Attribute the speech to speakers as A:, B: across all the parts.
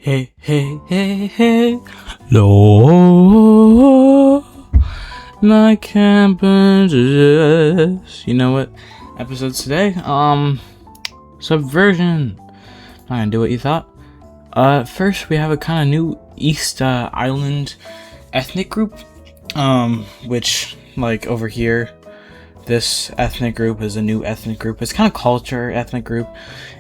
A: Hey, hey, hey, hey, Lord, I can't believe this. You know what episode's today? Subversion. Not gonna do what you thought. First we have a kind of new East Island ethnic group, which, like, over here, this ethnic group is a new ethnic group. It's kind of culture ethnic group,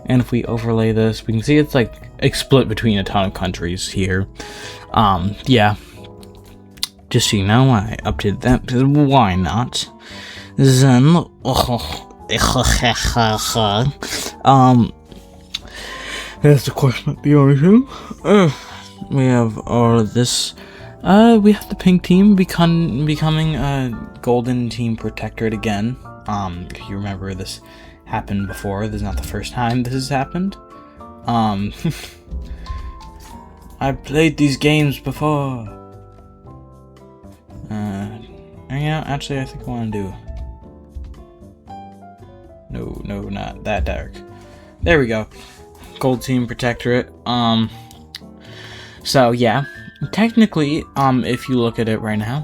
A: and if we overlay this, we can see it's like split between a ton of countries here. Yeah, just so you know, I updated that because why not? Then, that's of course not the only thing. We have all of this. We have the pink team becoming a golden team protectorate again. If you remember, this happened before. This is not the first time this has happened. I've played these games before. Yeah, actually, I think I want to do. No, not that dark. There we go. Gold team protectorate. So yeah. Technically, if you look at it right now,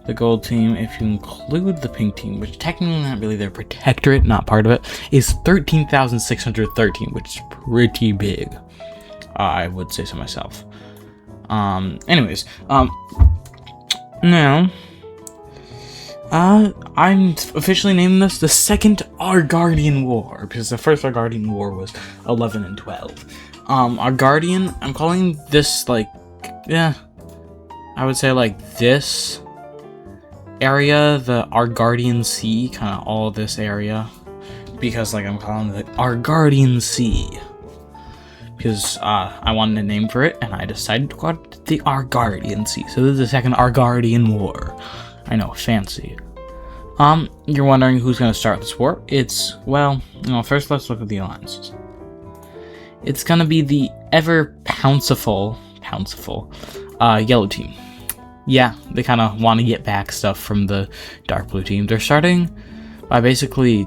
A: the gold team, if you include the pink team, which technically not really their protectorate, not part of it, is 13,613, which is pretty big. I would say so myself. Anyways, now, I'm officially naming this the second Argardian War, because the first Argardian War was 11 and 12. Argardian, I'm calling this, like, yeah, I would say like this area, the Argardian Sea, kind of all this area, because like I'm calling it the Argardian Sea, because I wanted a name for it, and I decided to call it the Argardian Sea. So this is the second Argardian War. I know, fancy. You're wondering who's gonna start this war? It's, well, first let's look at the alliances. It's gonna be the ever pounceful yellow team. Yeah, they kind of want to get back stuff from the dark blue team. They're starting by basically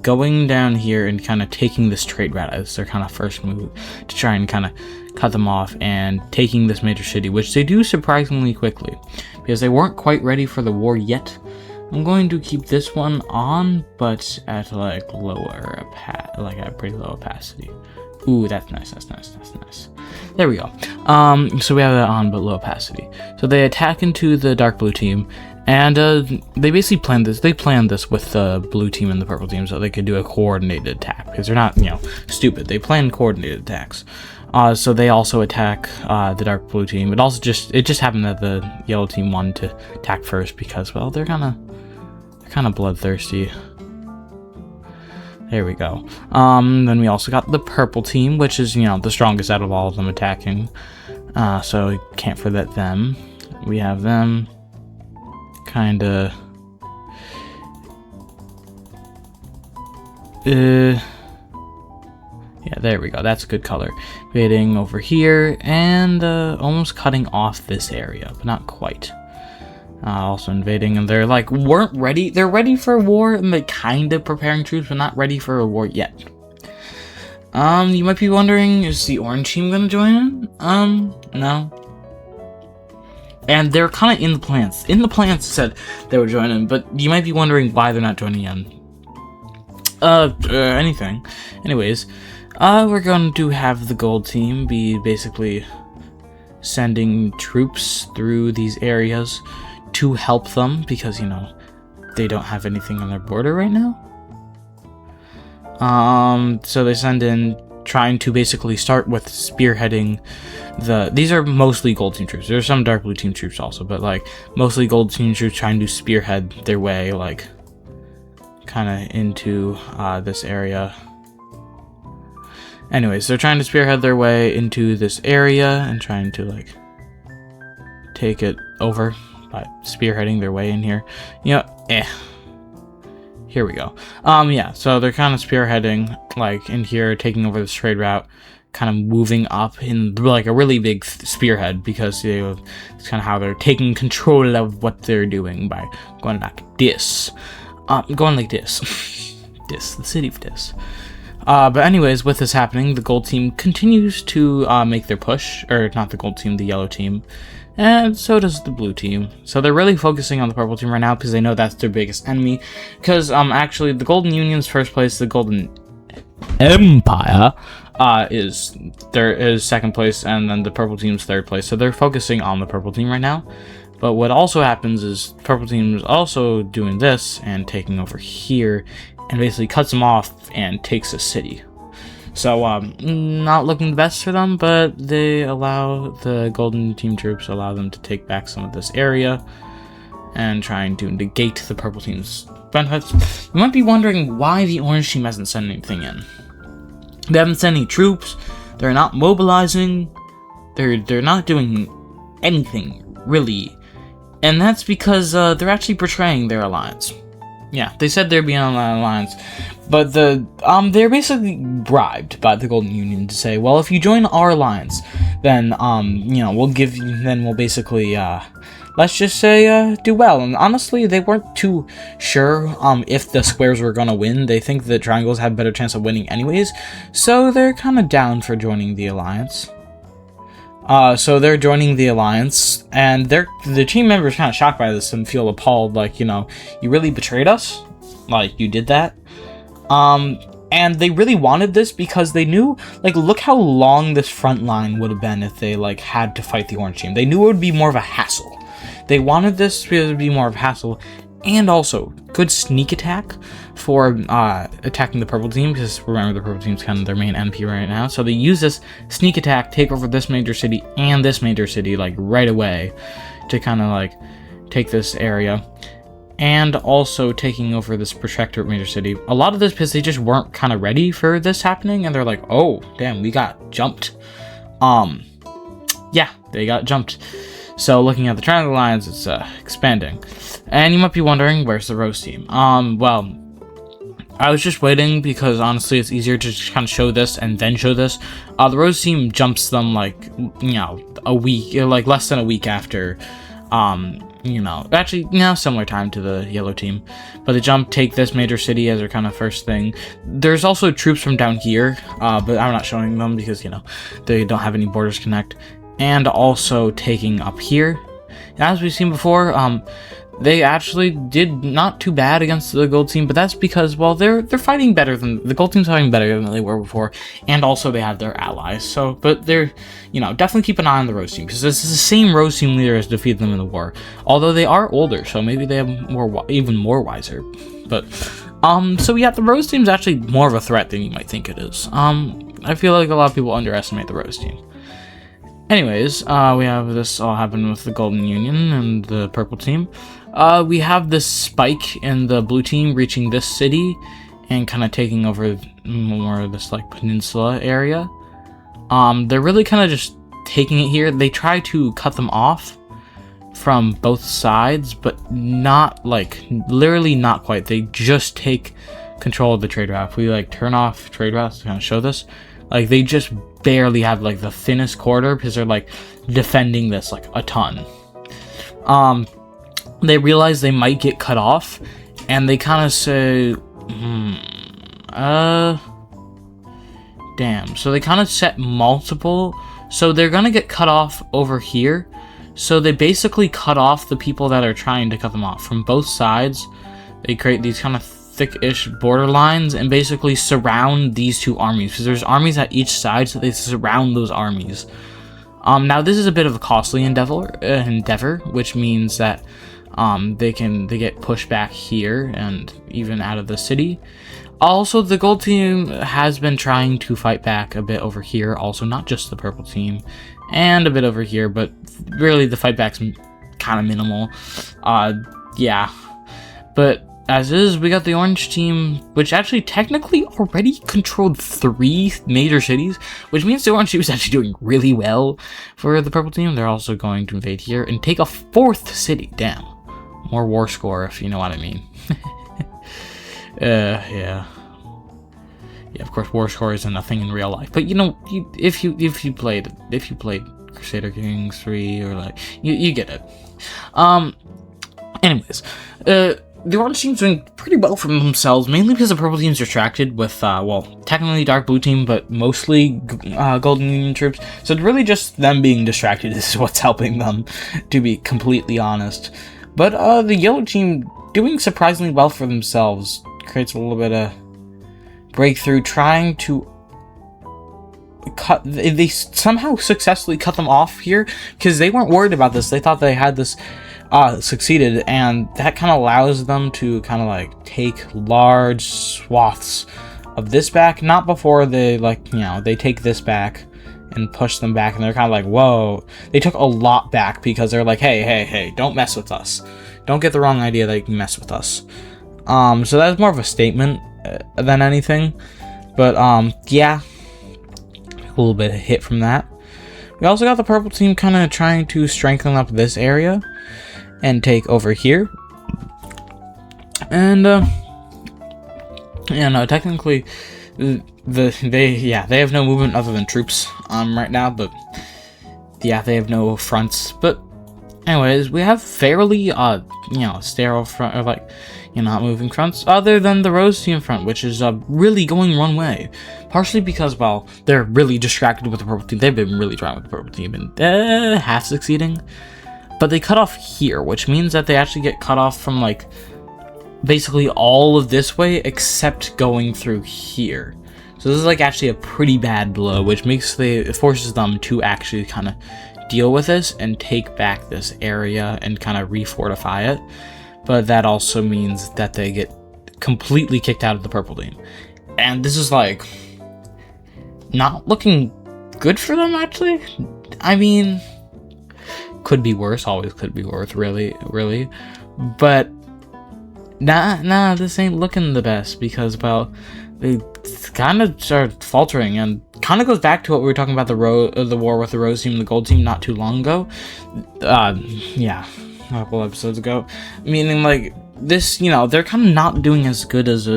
A: going down here and kind of taking this trade route as their kind of first move to try and kind of cut them off and taking this major city, which they do surprisingly quickly because they weren't quite ready for the war yet. I'm going to keep this one on, but at like a pretty low opacity. Ooh, that's nice. There we go. So we have that on, but low opacity. So they attack into the dark blue team, and they basically planned this. They planned this with the blue team and the purple team so they could do a coordinated attack, because they're not, stupid. They plan coordinated attacks. So they also attack the dark blue team. It just happened that the yellow team wanted to attack first because, well, they're kind of bloodthirsty. There we go. Then we also got the purple team, which is, the strongest out of all of them attacking. So we can't forget them. We have them kinda yeah, there we go. That's a good color. Invading over here and almost cutting off this area, but not quite. Also invading, and they're like weren't ready. They're ready for a war, and they kind of preparing troops, but not ready for a war yet. You might be wondering, is the orange team gonna join in? No. And they're kind of in the plans. In the plans said they would join in, but you might be wondering why they're not joining in. Anything. Anyways, we're going to have the gold team be basically sending troops through these areas to help them because, they don't have anything on their border right now. So they send in trying to basically start with spearheading these are mostly gold team troops. There's some dark blue team troops also, but like mostly gold team troops trying to spearhead their way, like kind of into this area. Anyways, they're trying to spearhead their way into this area and trying to like take it over by spearheading their way in here. Here we go. Yeah, so they're kind of spearheading like in here, taking over this trade route, kind of moving up in like a really big spearhead because it's kind of how they're taking control of what they're doing by going like this. This, the city of this. But anyways, with this happening, the gold team continues to make their push, or not the gold team, the yellow team, and so does the blue team. So they're really focusing on the purple team right now because they know that's their biggest enemy. Because actually, the Golden Union's first place, the Golden Empire, is second place, and then the purple team's third place. So they're focusing on the purple team right now. But what also happens is purple team is also doing this and taking over here, and basically cuts them off and takes a city. So, not looking the best for them, but they allow the golden team troops, allow them to take back some of this area and trying to negate the purple team's benefits. You might be wondering why the orange team hasn't sent anything in. They haven't sent any troops, they're not mobilizing, they're not doing anything, really. And that's because they're actually betraying their alliance. Yeah, they said they're being on an alliance, but they're basically bribed by the Golden Union to say, well, if you join our alliance, then we'll basically let's just say do well. And honestly, they weren't too sure if the squares were gonna win. They think the triangles have a better chance of winning anyways, so they're kind of down for joining the alliance. So they're joining the alliance, and the team members kind of shocked by this and feel appalled, like, you really betrayed us? Like, you did that? And they really wanted this because they knew, like, look how long this front line would have been if they, like, had to fight the orange team. They knew it would be more of a hassle. They wanted this because it would be more of a hassle, and also good sneak attack for attacking the purple team, because remember, the purple team's kind of their main MP right now. So they use this sneak attack, take over this major city and this major city, like, right away, to kind of, like, take this area, and also taking over this protectorate major city. A lot of this because they just weren't kind of ready for this happening, and they're like, oh damn, we got jumped. Yeah, they got jumped. So looking at the triangle lines, it's expanding. And you might be wondering, where's the rose team? Well, I was just waiting because honestly it's easier to just kind of show this and then show this. The rose team jumps them like, a week, like less than a week after, actually, similar time to the yellow team. But they take this major city as their kind of first thing. There's also troops from down here, but I'm not showing them because, they don't have any borders connect. And also taking up here. As we've seen before, they actually did not too bad against the gold team, but that's because, well, they're fighting better than the gold team's fighting better than they were before, and also they have their allies. So, but they're, definitely keep an eye on the rose team because this is the same rose team leader as defeated them in the war. Although they are older, so maybe they have even more wiser. But so yeah, the rose team's actually more of a threat than you might think it is. I feel like a lot of people underestimate the rose team. Anyways, we have this all happen with the Golden Union and the purple team. We have this spike in the blue team reaching this city and kind of taking over more of this, like, peninsula area. They're really kind of just taking it here. They try to cut them off from both sides, but not, like, literally not quite. They just take control of the trade route. If we, like, turn off trade routes to kind of show this, like, they just barely have, like, the thinnest corridor because they're, like, defending this, like, a ton. They realize they might get cut off, and they kind of say, damn. So they kind of set multiple, so they're gonna get cut off over here. So they basically cut off the people that are trying to cut them off from both sides. They create these kind of thick-ish border lines and basically surround these two armies, because there's armies at each side, so they surround those armies. Now this is a bit of a costly endeavor, which means that they get pushed back here and even out of the city. Also, the gold team has been trying to fight back a bit over here, also not just the purple team, and a bit over here, but really the fight back's kind of minimal. Yeah, but as is, we got the orange team, which actually technically already controlled 3 major cities, which means the orange team is actually doing really well for the purple team. They're also going to invade here and take a 4th city. Damn. More war score, if you know what I mean. Yeah. Yeah, of course, war score isn't a thing in real life. But, if you played Crusader Kings 3, or, like, you get it. Anyways, the orange team's doing pretty well for themselves, mainly because the purple team's distracted with, well, technically dark blue team, but mostly golden union troops. So it's really just them being distracted is what's helping them, to be completely honest. But the yellow team doing surprisingly well for themselves creates a little bit of breakthrough, trying to cut. They somehow successfully cut them off here because they weren't worried about this. They thought they had this succeeded, and that kind of allows them to kind of like take large swaths of this back, not before they, like, you know, they take this back and push them back, and they're kind of like, whoa, they took a lot back because they're like, hey, don't mess with us, don't get the wrong idea that you can mess with us. So that's more of a statement than anything, but yeah, a little bit of hit from that. We also got the purple team kind of trying to strengthen up this area and take over here, and technically they have no movement other than troops right now, but yeah, they have no fronts. But anyways, we have fairly sterile front, or like, not moving fronts, other than the rose team front, which is really going one way, partially because, well, they're really distracted with the purple team. They've been really trying with the purple team and half succeeding. But they cut off here, which means that they actually get cut off from, like, basically all of this way except going through here. So this is, like, actually a pretty bad blow, which it forces them to actually kind of deal with this and take back this area and kind of refortify it. But that also means that they get completely kicked out of the purple team. And this is, like, not looking good for them, actually. I mean, could be worse, always could be worse, really, but nah, this ain't looking the best, because, well, they kind of start faltering, and kind of goes back to what we were talking about, the war with the rose team and the gold team not too long ago, yeah, a couple episodes ago, meaning, like, this, they're kind of not doing as good as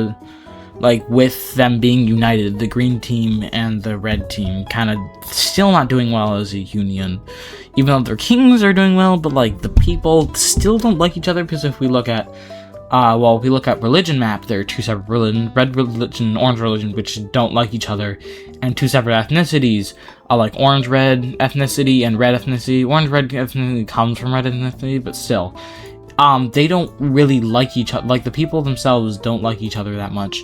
A: like, with them being united. The green team and the red team kind of still not doing well as a union, even though their kings are doing well, but, like, the people still don't like each other, because if we look at, if we look at religion map, there are two separate religions, red religion and orange religion, which don't like each other, and two separate ethnicities, like orange-red ethnicity and red ethnicity. Orange-red ethnicity comes from red ethnicity, but still, they don't really like each other. Like, the people themselves don't like each other that much,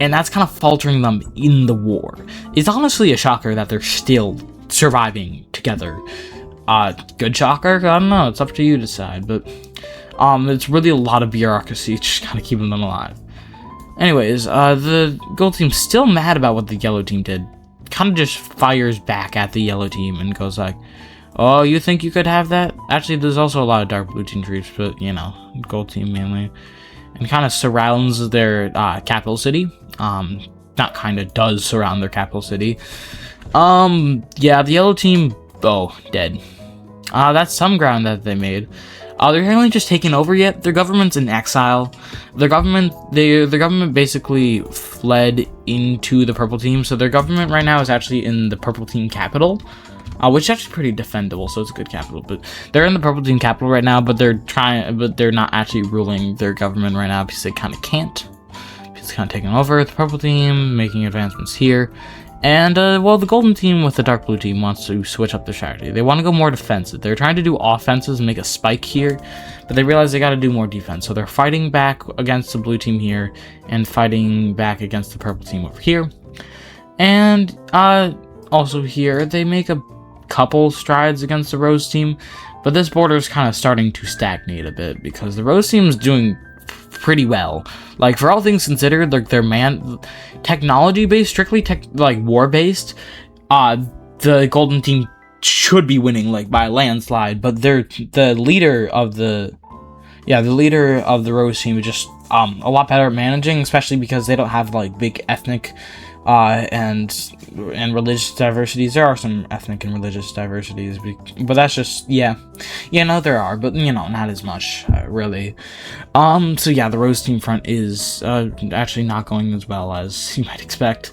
A: and that's kind of faltering them in the war. It's honestly a shocker that they're still surviving together. Good shocker? I don't know, it's up to you to decide, but it's really a lot of bureaucracy just kind of keeping them alive. Anyways, the gold team's still mad about what the yellow team did. Kind of just fires back at the yellow team and goes like, oh, you think you could have that? Actually, there's also a lot of dark blue team troops, but, gold team mainly. And kind of surrounds their capital city. Not kind of, does surround their capital city. Yeah, the yellow team, dead. That's some ground that they made. They're currently just taking over yet. Their government's in exile. Their government basically fled into the purple team. So their government right now is actually in the purple team capital, which is actually pretty defendable. So it's a good capital. But they're in the purple team capital right now. But they're not actually ruling their government right now because they kind of can't. It's kind of taking over the purple team, making advancements here. And, well, the golden team with the dark blue team wants to switch up their strategy. They want to go more defensive. They're trying to do offenses and make a spike here, but they realize they got to do more defense. So they're fighting back against the blue team here and fighting back against the purple team over here. And, also here, they make a couple strides against the rose team, but this border is kind of starting to stagnate a bit because the rose team is doing pretty well. Like, for all things considered, like, their technology based, strictly war based, the golden team should be winning, like, by a landslide, but the leader of the rose team is just a lot better at managing, especially because they don't have, like, big ethnic and religious diversities. There are some ethnic and religious diversities, but that's just, there are, but, not as much, really. So yeah, the rose team front is, actually not going as well as you might expect,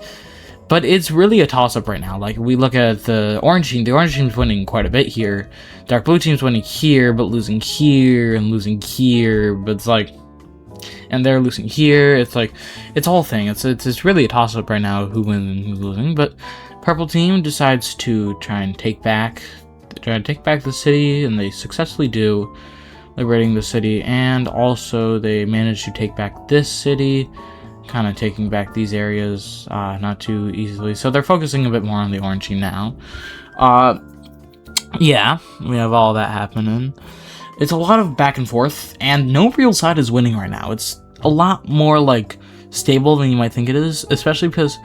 A: but it's really a toss-up right now. Like, we look at the orange team's winning quite a bit here, dark blue team's winning here, but losing here, and losing here, but it's like, and they're losing here. It's like, it's a whole thing. It's really a toss-up right now who wins and who's losing, but purple team decides to try and take back the city, and they successfully do, liberating the city, and also they manage to take back this city, kind of taking back these areas not too easily. So they're focusing a bit more on the orange team now. Yeah, we have all that happening. It's a lot of back and forth, and no real side is winning right now. It's a lot more, like, stable than you might think it is, especially because,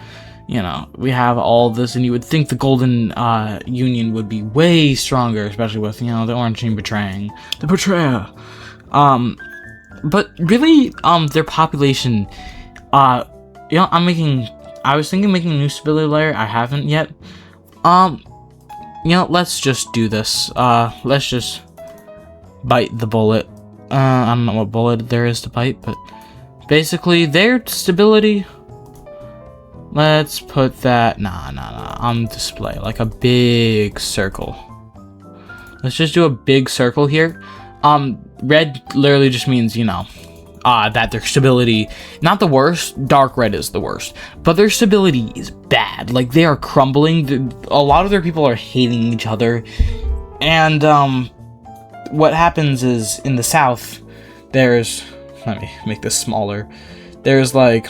A: you know, we have all this, and you would think the Golden Union would be way stronger, especially with, you know, the orange team betraying. The betrayer! But really, their population, you know, I was thinking of making a new stability layer. I haven't yet. You know, let's just do this. Let's just bite the bullet. I don't know what bullet there is to bite, but basically their stability, let's put that, on display, like a big circle. Let's just do a big circle here. Red literally just means, you know, that their stability, not the worst, dark red is the worst, but their stability is bad. Like, they are crumbling. A lot of their people are hating each other, and what happens is, in the south, there's, let me make this smaller, there's, like,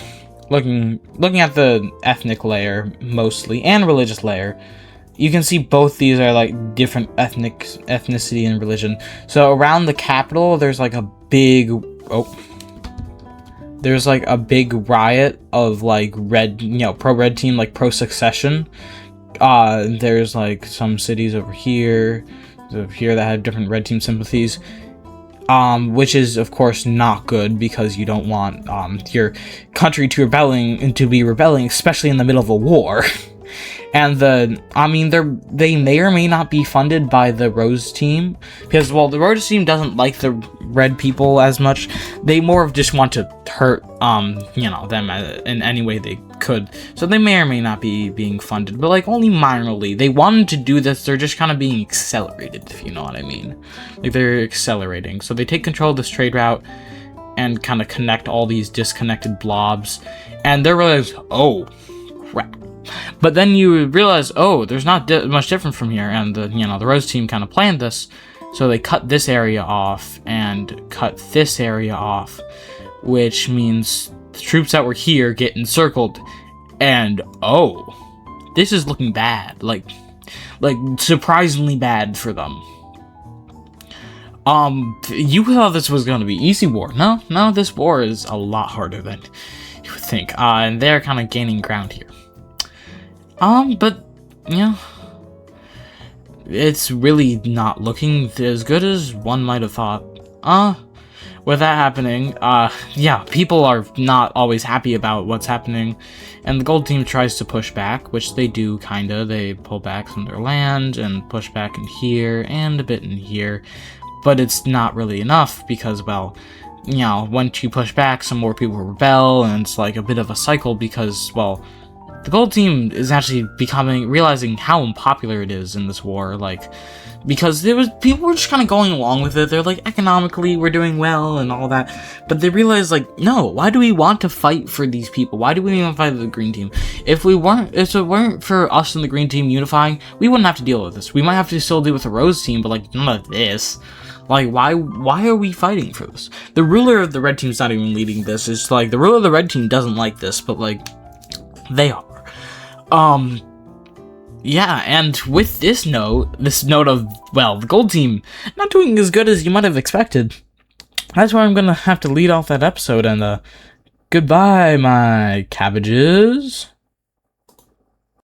A: looking at the ethnic layer mostly, and religious layer, you can see both these are, like, different ethnicity and religion. So around the capital, there's, like, a big, there's, like, a big riot of, like, red, you know, pro-red team, like, pro-succession. There's, like, some cities over here that have different red team sympathies. Which is, of course, not good, because you don't want, your country to be rebelling, especially in the middle of a war. And they may or may not be funded by the Rose team, because, well, the Rose team doesn't like the red people as much. They more of just want to hurt, you know, them in any way they could. So they may or may not be being funded, but, like, only minorly. They wanted to do this, they're just kind of being accelerated, if you know what I mean. Like, they're accelerating. So they take control of this trade route and kind of connect all these disconnected blobs, and they realize, oh, crap. But then you realize, oh, there's not much different from here, and the Rose team kind of planned this, so they cut this area off and cut this area off, which means the troops that were here get encircled, and oh, this is looking bad, like surprisingly bad for them. You thought this was going to be easy war. No, this war is a lot harder than you would think, and they're kind of gaining ground here. But, you know, it's really not looking as good as one might have thought. With that happening, yeah, people are not always happy about what's happening, and the gold team tries to push back, which they do, kinda. They pull back from their land, and push back in here, and a bit in here, but it's not really enough, because, well, you know, once you push back, some more people rebel, and it's like a bit of a cycle, because, well, the gold team is actually realizing how unpopular it is in this war, like, because people were just kind of going along with it. They're like, economically, we're doing well and all that, but they realized, like, no, why do we want to fight for these people? Why do we even fight the green team? If it weren't for us and the green team unifying, we wouldn't have to deal with this. We might have to still deal with the rose team, but, like, none of this. Like, why are we fighting for this? The ruler of the red team's not even leading this. It's like, the ruler of the red team doesn't like this, but, like, they are. Yeah, and with this note of, well, the gold team not doing as good as you might have expected, that's why I'm gonna have to lead off that episode, and, goodbye, my cabbages.